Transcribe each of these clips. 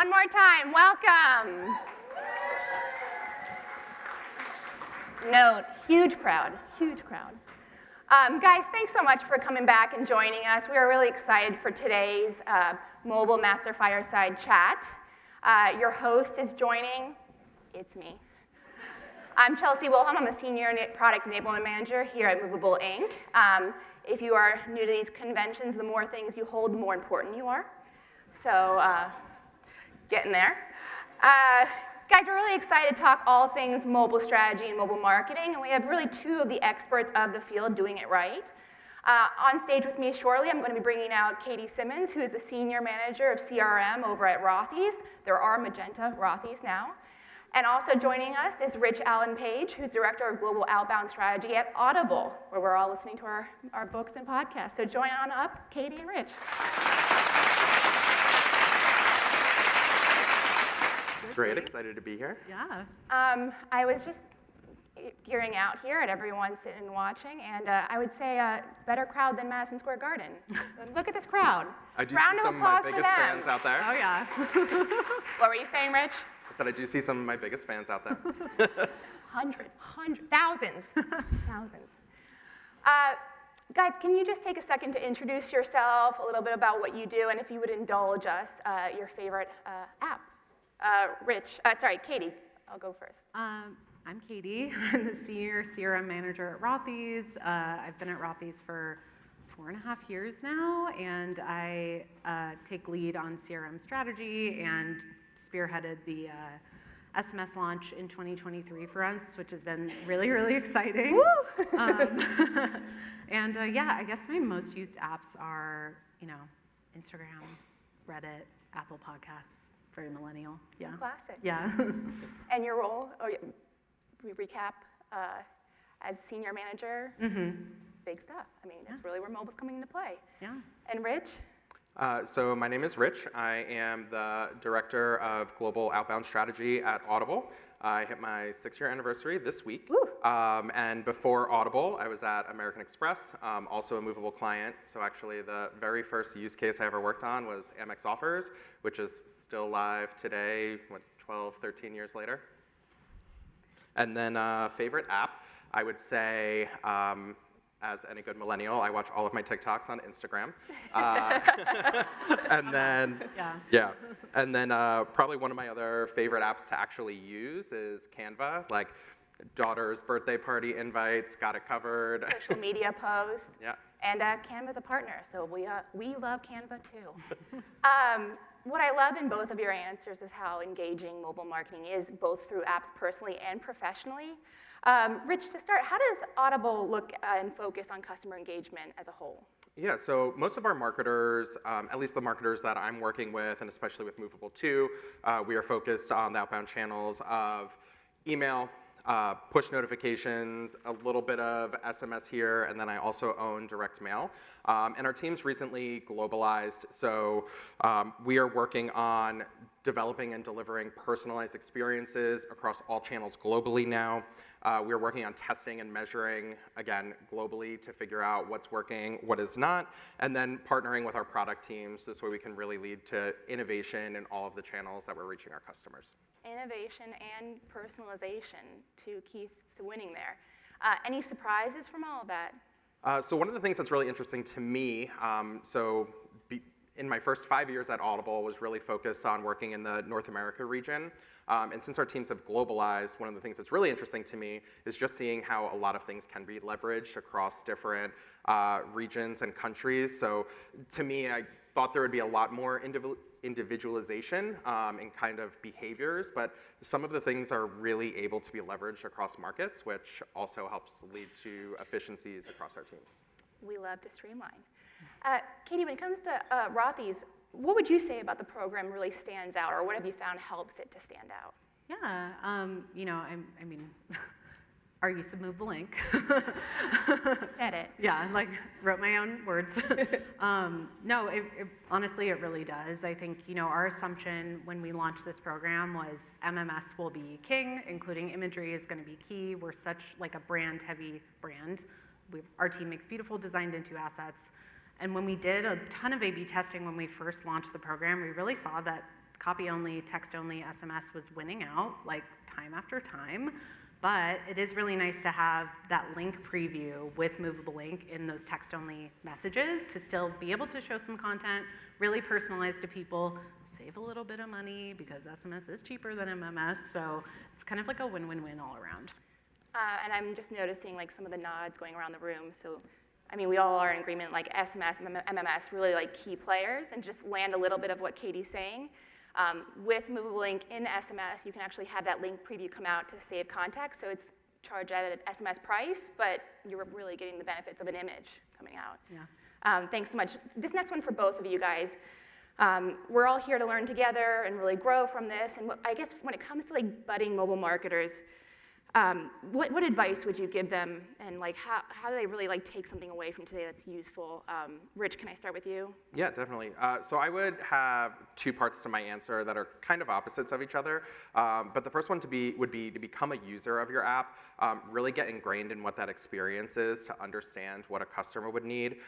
One more time, welcome. Note, huge crowd, huge crowd. Guys, thanks so much for coming back and joining us. We are really excited for today's Mobile Master Fireside chat. Your host is joining, it's me. I'm Chelsea Wilhelm. I'm a Senior Product Enablement Manager here at Movable, Inc. If you are new to these conventions, the more things you hold, the more important you are. So getting there. Guys, we're really excited to talk all things mobile strategy and mobile marketing, and we have really two of the experts of the field doing it right. On stage with me shortly, I'm going to be bringing out Katie Simmons, who is the Senior Manager of CRM over at Rothy's. There are Magenta Rothy's now. And also joining us is Rich Allen Page, who's Director of Global Outbound Strategy at Audible, where we're all listening to our books and podcasts. So join on up, Katie and Rich. Great, excited to be here. Yeah. I was just gearing out here at everyone sitting and watching, and I would say better crowd than Madison Square Garden. Look at this crowd. I do Round see of some of my applause for biggest them. fans out there. Oh, yeah. What were you saying, Rich? I said I do see some of my biggest fans out there. Thousands. Guys, can you just take a second to introduce yourself, a little bit about what you do, and if you would indulge us, your favorite app? Katie, I'll go first. I'm Katie. I'm the Senior CRM Manager at Rothy's. I've been at Rothy's for 4.5 years now, and I take lead on CRM strategy and spearheaded the SMS launch in 2023 for us, which has been really, really exciting. And yeah, I guess my most used apps are, Instagram, Reddit, Apple Podcasts. Very millennial. Yeah. Classic. Yeah. And your role? We recap as Senior Manager. Mm-hmm. Big stuff. I mean, that's really where mobile's coming into play. Yeah. And Rich? So my name is Rich. I am the Director of Global Outbound Strategy at Audible. I hit my 6-year anniversary this week. And before Audible, I was at American Express, also a Movable client. So actually the very first use case I ever worked on was Amex Offers, which is still live today, 12, 13 years later. And then favorite app, I would say, as any good millennial, I watch all of my TikToks on Instagram. And then, and then probably one of my other favorite apps to actually use is Canva, like daughter's birthday party invites, got it covered. Social media posts. Yeah. And Canva's a partner, so we love Canva too. What I love in both of your answers is how engaging mobile marketing is, both through apps personally and professionally. Rich, to start, how does Audible look and focus on customer engagement as a whole? Yeah, so most of our marketers, at least the marketers that I'm working with, and especially with Movable 2, we are focused on the outbound channels of email, push notifications, a little bit of SMS here, and then I also own direct mail. And our team's recently globalized, so we are working on developing and delivering personalized experiences across all channels globally now. We're working on testing and measuring, again, globally to figure out what's working, what is not, and then partnering with our product teams. This way we can really lead to innovation in all of the channels that we're reaching our customers. Innovation and personalization, two keys to winning there. Any surprises from all of that? So one of the things that's really interesting to me, in my first 5 years at Audible was really focused on working in the North America region. And since our teams have globalized, one of the things that's really interesting to me is just seeing how a lot of things can be leveraged across different regions and countries. So to me, I thought there would be a lot more individualization in kind of behaviors, but some of the things are really able to be leveraged across markets, which also helps lead to efficiencies across our teams. We love to streamline. Katie, when it comes to Rothy's, what would you say about the program really stands out, or what have you found helps it to stand out? Yeah, I mean, our use of Movable Inc. Said it. Yeah, wrote my own words. No, honestly, it really does. I think, our assumption when we launched this program was MMS will be king, including imagery is going to be key. We're such a brand-heavy brand. Our team makes beautiful designed into assets. And when we did a ton of A/B testing when we first launched the program, we really saw that copy only, text only, SMS was winning out like time after time. But it is really nice to have that link preview with Movable Link in those text-only messages to still be able to show some content, really personalized to people, save a little bit of money because SMS is cheaper than MMS, so it's kind of like a win-win-win all around. And I'm just noticing like some of the nods going around the room. So, I mean, we all are in agreement, like SMS and MMS really like key players, and just land a little bit of what Katie's saying. With Movable Link in SMS, you can actually have that link preview come out to save context, so it's charged at an SMS price, but you're really getting the benefits of an image coming out. Yeah. Thanks so much. This next one for both of you guys. We're all here to learn together and really grow from this, and I guess when it comes to like budding mobile marketers, what advice would you give them, and like how do they really like take something away from today that's useful? Rich, can I start with you? Yeah, definitely. So I would have two parts to my answer that are kind of opposites of each other. But the first one would be to become a user of your app, really get ingrained in what that experience is to understand what a customer would need.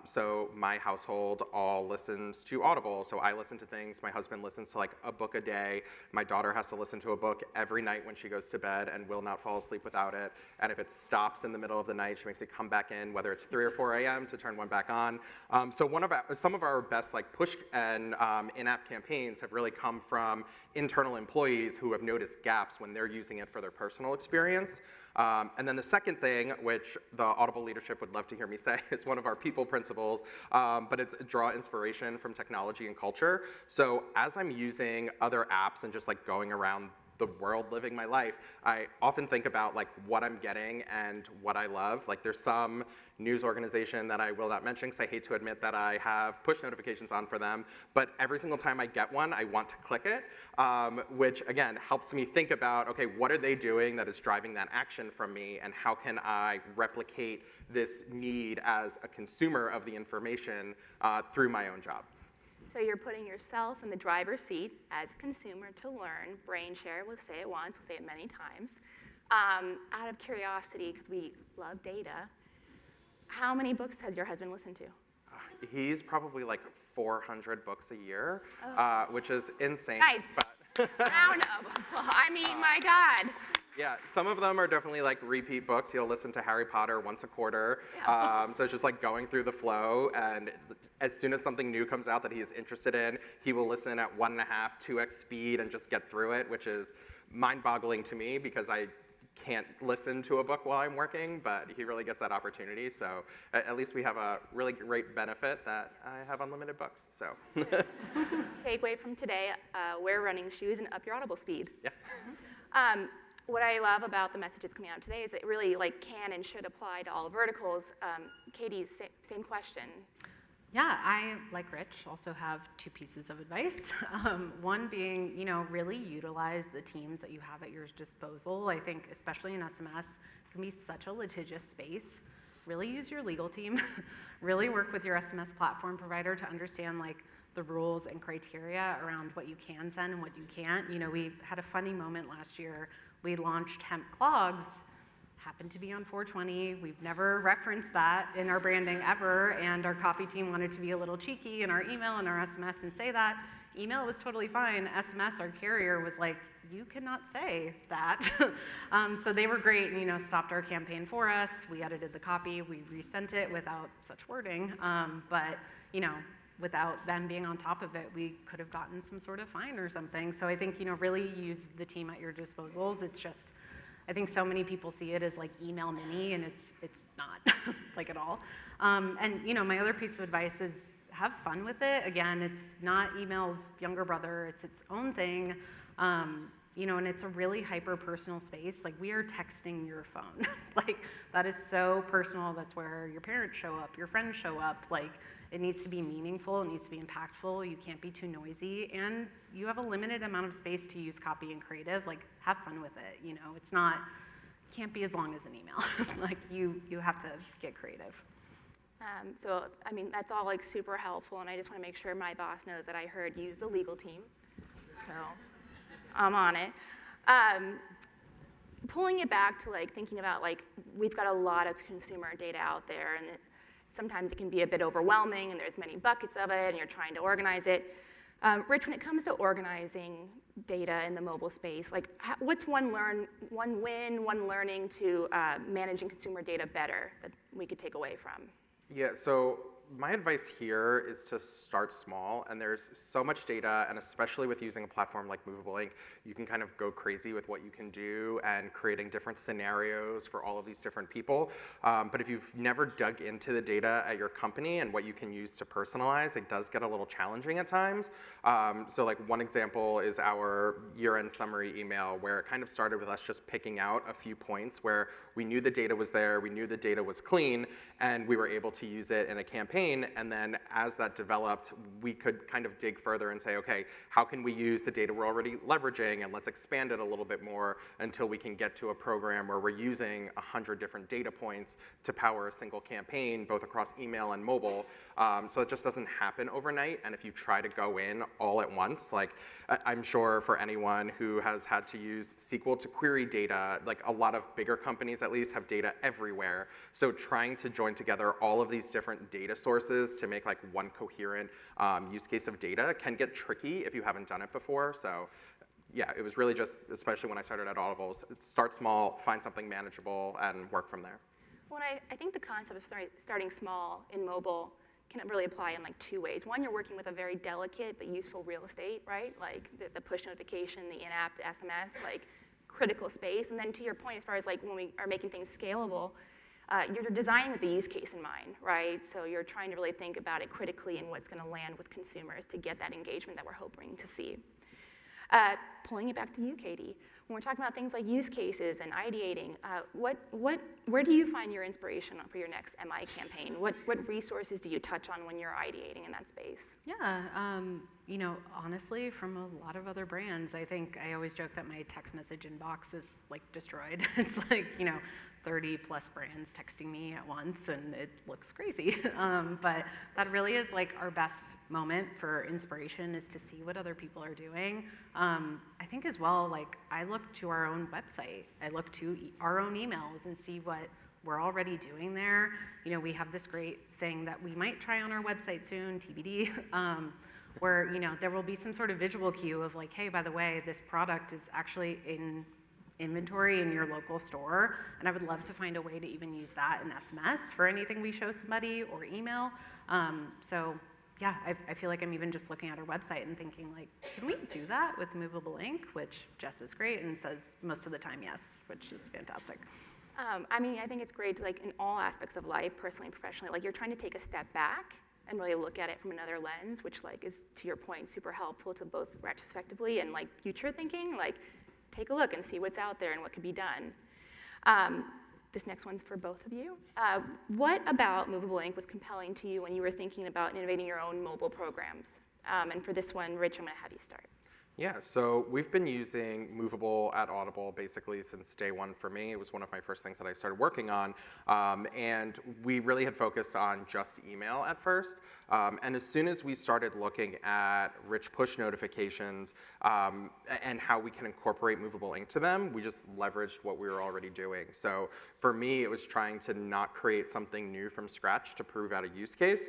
So my household all listens to Audible, so I listen to things. My husband listens to like a book a day. My daughter has to listen to a book every night when she goes to bed and will not fall asleep without it. And if it stops in the middle of the night, she makes me come back in, whether it's 3 or 4 a.m. to turn one back on. So some of our best like push and in-app campaigns have really come from internal employees who have noticed gaps when they're using it for their personal experience. And then the second thing, which the Audible leadership would love to hear me say, is one of our people principles, but it's draw inspiration from technology and culture. So as I'm using other apps and just like going around the world living my life, I often think about like what I'm getting and what I love. Like there's some news organization that I will not mention because I hate to admit that I have push notifications on for them, but every single time I get one, I want to click it, which again helps me think about, okay, what are they doing that is driving that action from me, and how can I replicate this need as a consumer of the information through my own job. So you're putting yourself in the driver's seat as a consumer to learn. Brain share, we'll say it once, we'll say it many times. Out of curiosity, because we love data, how many books has your husband listened to? He's probably like 400 books a year, which is insane. Nice. Round of applause. I mean, my God. Yeah, some of them are definitely like repeat books. He'll listen to Harry Potter once a quarter. Yeah. So it's just like going through the flow, and as soon as something new comes out that he is interested in, he will listen at 1.5, 2x speed and just get through it, which is mind-boggling to me because I can't listen to a book while I'm working, but he really gets that opportunity. So at least we have a really great benefit that I have unlimited books. So Takeaway from today, wear running shoes and up your Audible speed. yeah. What I love about the messages coming out today is it really like can and should apply to all verticals. Katie, same question. Yeah, I, like Rich, also have 2 pieces of advice. One being, really utilize the teams that you have at your disposal. I think, especially in SMS, it can be such a litigious space. Really use your legal team. Really work with your SMS platform provider to understand like the rules and criteria around what you can send and what you can't. We had a funny moment last year. We launched hemp clogs. Happened to be on 420. We've never referenced that in our branding ever, and our coffee team wanted to be a little cheeky in our email and our SMS and say that. Email was totally fine. SMS, our carrier, was like, you cannot say that. So they were great and stopped our campaign for us. We edited the copy. We resent it without such wording. But without them being on top of it, we could have gotten some sort of fine or something. So I think really use the team at your disposals. It's just, I think so many people see it as like email mini, and it's not like at all. And my other piece of advice is have fun with it. Again, it's not email's younger brother, it's its own thing. And it's a really hyper-personal space. Like, we are texting your phone. Like, that is so personal. That's where your parents show up, your friends show up. Like, it needs to be meaningful, it needs to be impactful, you can't be too noisy, and you have a limited amount of space to use copy and creative. Like, have fun with it, It's not, can't be as long as an email. Like, you have to get creative. So, I mean, that's all like super helpful, and I just want to make sure my boss knows that I heard use the legal team. So I'm on it. Pulling it back to like thinking about like we've got a lot of consumer data out there, and sometimes it can be a bit overwhelming, and there's many buckets of it, and you're trying to organize it. Rich, when it comes to organizing data in the mobile space, like what's one learning to managing consumer data better that we could take away from? Yeah, so my advice here is to start small, and there's so much data, and especially with using a platform like Movable Ink, you can kind of go crazy with what you can do and creating different scenarios for all of these different people. But if you've never dug into the data at your company and what you can use to personalize, it does get a little challenging at times. So like one example is our year-end summary email, where it kind of started with us just picking out a few points where we knew the data was there, we knew the data was clean, and we were able to use it in a campaign. And then as that developed, we could kind of dig further and say, okay, how can we use the data we're already leveraging, and let's expand it a little bit more until we can get to a program where we're using 100 different data points to power a single campaign, both across email and mobile. So it just doesn't happen overnight. And if you try to go in all at once, like I'm sure for anyone who has had to use SQL to query data, like a lot of bigger companies at least have data everywhere. So trying to join together all of these different data sources to make like one coherent use case of data can get tricky if you haven't done it before. So yeah, it was really just, especially when I started at Audible, start small, find something manageable, and work from there. Well, I think the concept of starting small in mobile can really apply in like two ways. One, you're working with a very delicate but useful real estate, right? Like the push notification, the in-app, the SMS, like critical space. And then to your point, as far as like when we are making things scalable, you're designing with the use case in mind, right? So you're trying to really think about it critically and what's going to land with consumers to get that engagement that we're hoping to see. Pulling it back to you, Katie, when we're talking about things like use cases and ideating, where do you find your inspiration for your next MI campaign? What resources do you touch on when you're ideating in that space? Yeah, honestly, from a lot of other brands, I think I always joke that my text message inbox is like destroyed. It's like, 30 plus brands texting me at once, and it looks crazy. But that really is like our best moment for inspiration, is to see what other people are doing. I think as well, like I look to our own website. I look to our own emails and see what we're already doing there. We have this great thing that we might try on our website soon, TBD, where there will be some sort of visual cue of like, hey, by the way, this product is actually in inventory in your local store, and I would love to find a way to even use that in SMS for anything we show somebody, or email. So yeah, I feel like I'm even just looking at our website and thinking like, can we do that with Movable Ink? Which Jess is great and says most of the time yes, which is fantastic. I think it's great to, like in all aspects of life, personally and professionally, like you're trying to take a step back and really look at it from another lens, which like is, to your point, super helpful to both retrospectively and like future thinking. Like, take a look and see what's out there and what could be done. This next one's for both of you. What about Movable Ink was compelling to you when you were thinking about innovating your own mobile programs? And for this one, Rich, I'm going to have you start. Yeah, so we've been using Movable at Audible basically since day one for me. It was one of my first things that I started working on. And we really had focused on just email at first. And as soon as we started looking at rich push notifications and how we can incorporate Movable Ink to them, we just leveraged what we were already doing. So for me, it was trying to not create something new from scratch to prove out a use case.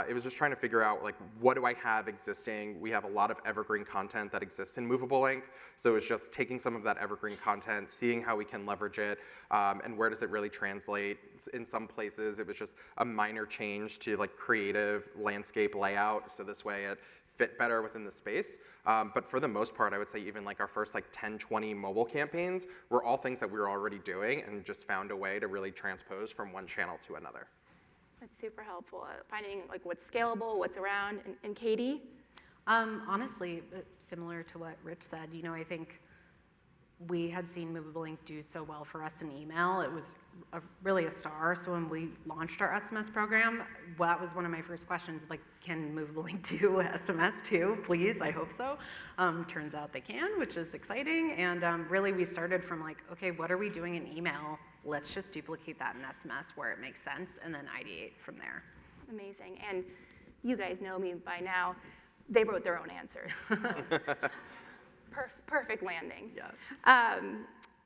It was just trying to figure out, like, what do I have existing? We have a lot of evergreen content that exists in Movable Ink. So it's just taking some of that evergreen content, seeing how we can leverage it, and where does it really translate. In some places, it was just a minor change to like creative landscape layout, so this way it fit better within the space. But for the most part, I would say even like our first like 10, 20 mobile campaigns were all things that we were already doing and just found a way to really transpose from one channel to another. That's super helpful. Finding like what's scalable, what's around. And Katie? Honestly, similar to what Rich said, I think we had seen Movable Ink do so well for us in email. It was really a star. So when we launched our SMS program, that was one of my first questions, like, can Movable Ink do SMS too? Please, I hope so. Turns out they can, which is exciting. And really we started from like, okay, what are we doing in email? Let's just duplicate that in SMS where it makes sense, and then ideate from there. Amazing. And you guys know me by now. They wrote their own answers. Perfect landing. Yeah.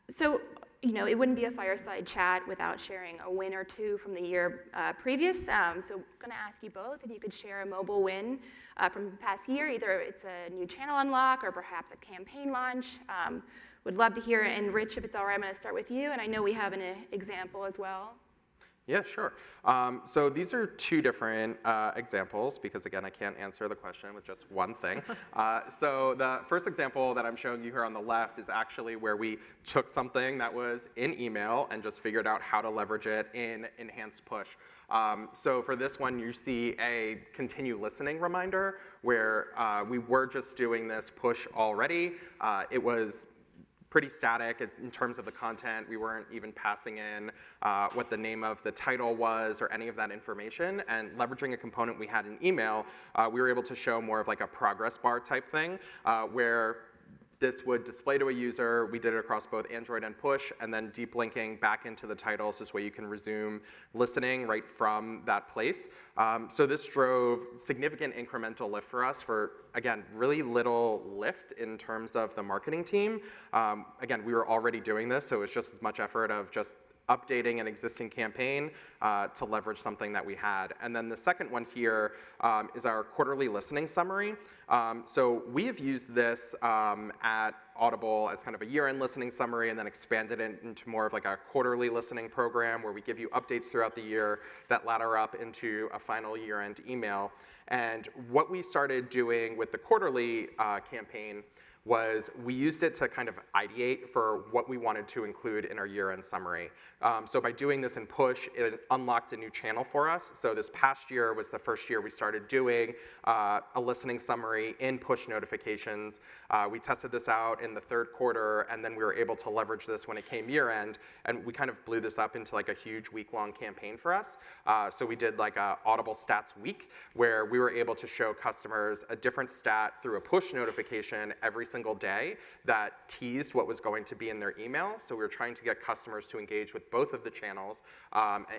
So you know, it wouldn't be a fireside chat without sharing a win or two from the year previous. So I'm going to ask you both if you could share a mobile win from the past year. Either it's a new channel unlock or perhaps a campaign launch. Would love to hear it. And Rich, if it's all right, I'm going to start with you. And I know we have an example as well. Yeah, sure. So these are two different examples because, again, I can't answer the question with just one thing. So the first example that I'm showing you here on the left is actually where we took something that was in email and just figured out how to leverage it in enhanced push. So for this one, you see a continue listening reminder where we were just doing this push already. It was pretty static in terms of the content. We weren't even passing in what the name of the title was or any of that information. And leveraging a component we had in email, we were able to show more of like a progress bar type thing where this would display to a user. We did it across both Android and push, and then deep linking back into the titles. This way you can resume listening right from that place. So this drove significant incremental lift for us for, again, really little lift in terms of the marketing team. Again, we were already doing this, so it was just as much effort of just updating an existing campaign to leverage something that we had. And then the second one here is our quarterly listening summary. So we have used this at Audible as kind of a year-end listening summary and then expanded it into more of like a quarterly listening program where we give you updates throughout the year that ladder up into a final year-end email. And what we started doing with the quarterly campaign was we used it to kind of ideate for what we wanted to include in our year-end summary. So by doing this in push, it unlocked a new channel for us. So this past year was the first year we started doing a listening summary in push notifications. We tested this out in the third quarter, and then we were able to leverage this when it came year-end, and we kind of blew this up into like a huge week-long campaign for us. So we did like a Audible Stats Week, where we were able to show customers a different stat through a push notification every single day that teased what was going to be in their email. So we were trying to get customers to engage with both of the channels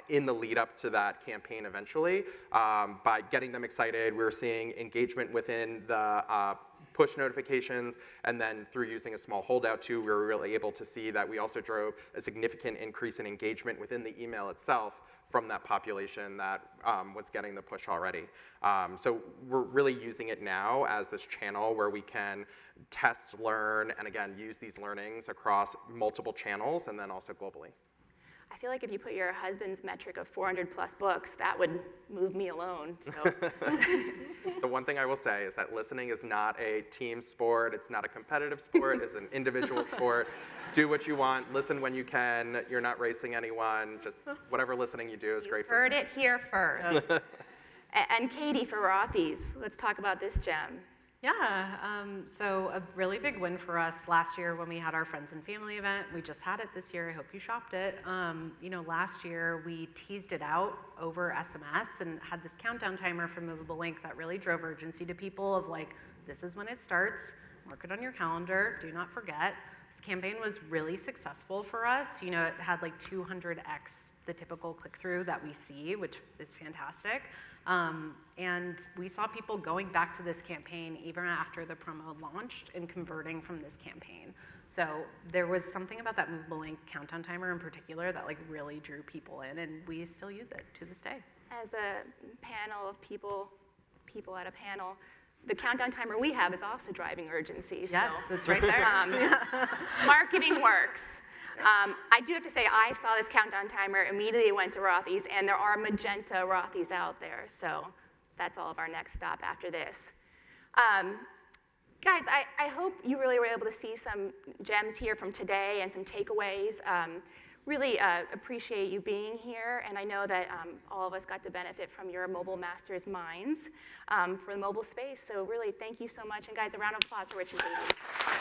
in the lead up to that campaign eventually. By getting them excited, we were seeing engagement within the push notifications, and then through using a small holdout too, we were really able to see that we also drove a significant increase in engagement within the email itself from that population that was getting the push already. So we're really using it now as this channel where we can test, learn, and again, use these learnings across multiple channels and then also globally. I feel like if you put your husband's metric of 400 plus books, that would move me alone. So. The one thing I will say is that listening is not a team sport. It's not a competitive sport. It's an individual sport. Do what you want. Listen when you can. You're not racing anyone. Just whatever listening you do is great for you. Heard it here first. And Katie, for Rothy's, let's talk about this gem. Yeah, so a really big win for us last year when we had our friends and family event. We just had it this year. I hope you shopped it. You know, last year we teased it out over SMS and had this countdown timer from Movable Link that really drove urgency to people of like, this is when it starts. Mark it on your calendar. Do not forget. This campaign was really successful for us. You know, it had like 200x the typical click-through that we see, which is fantastic. And we saw people going back to this campaign even after the promo launched and converting from this campaign. So there was something about that Movable Link countdown timer in particular that like really drew people in, and we still use it to this day. As a panel of people at a panel, the countdown timer we have is also driving urgency. Yes, so, it's right there. Marketing works. I do have to say, I saw this countdown timer, immediately went to Rothy's, and there are magenta Rothy's out there, so that's all of our next stop after this. Guys, I hope you really were able to see some gems here from today and some takeaways. Really appreciate you being here, and I know that all of us got to benefit from your mobile masters' minds for the mobile space, so really thank you so much, and guys, a round of applause for Rich and Katie.